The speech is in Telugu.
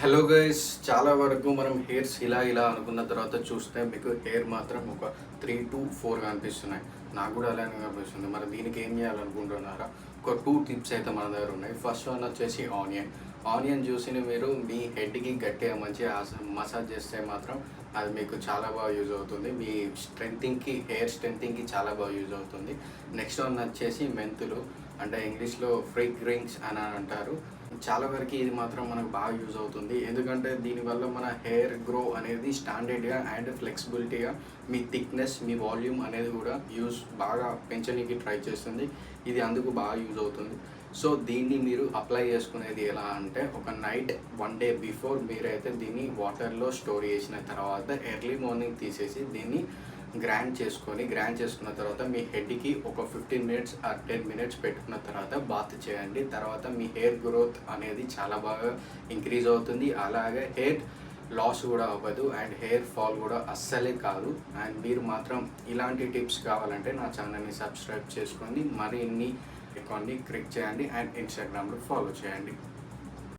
హలో గైస్, చాలా వరకు మనం హెయిర్స్ ఇలా అనుకున్న తర్వాత చూస్తే మీకు హెయిర్ మాత్రం ఒక 3 to 4 కనిపిస్తున్నాయి. నాకు కూడా అలానే కనిపిస్తుంది. మరి దీనికి ఏం చేయాలనుకుంటున్నారా? ఒక 2 టిప్స్ అయితే మన దగ్గర ఉన్నాయి. ఫస్ట్ వన్ వచ్చేసి ఆనియన్ జ్యూస్ని మీరు మీ హెడ్కి గట్టిగా మంచిగా మసాజ్ చేస్తే మాత్రం అది మీకు చాలా బాగా యూజ్ అవుతుంది. మీ హెయిర్ స్ట్రెంగ్తింగ్కి చాలా బాగా యూజ్ అవుతుంది. నెక్స్ట్ వన్ వచ్చేసి మెంతులు, అంటే ఇంగ్లీష్లో ఫ్రేగ్రెన్స్ అని అంటారు. చాలా వరకు ఇది మాత్రం మనకు బాగా యూజ్ అవుతుంది. ఎందుకంటే దీనివల్ల మన హెయిర్ గ్రో అనేది స్టాండర్డ్గా అండ్ ఫ్లెక్సిబిలిటీగా మీ థిక్నెస్, మీ వాల్యూమ్ అనేది కూడా బాగా పెంచడానికి ట్రై చేస్తుంది. ఇది అందుకు బాగా యూజ్ అవుతుంది. సో దీన్ని మీరు అప్లై చేసుకునేది ఎలా అంటే, ఒక నైట్ 1 డే బిఫోర్ మీరైతే దీన్ని వాటర్లో స్టోర్ చేసిన తర్వాత ఎర్లీ మార్నింగ్ తీసేసి దీన్ని గ్రైండ్ చేసుకున్న తర్వాత మీ హెడ్కి ఒక 15 మినిట్స్ ఆర్ 10 మినిట్స్ పెట్టుకున్న తర్వాత బాత్ చేయండి. తర్వాత మీ హెయిర్ గ్రోత్ అనేది చాలా బాగా ఇంక్రీజ్ అవుతుంది. అలాగే హెయిర్ లాస్ కూడా అవ్వదు అండ్ హెయిర్ ఫాల్ కూడా అస్సలే కాదు. అండ్ మీరు మాత్రం ఇలాంటి టిప్స్ కావాలంటే నా ఛానల్ని సబ్స్క్రైబ్ చేసుకోండి, మరిన్ని క్లిక్ చేయండి అండ్ ఇన్స్టాగ్రామ్లో ఫాలో చేయండి.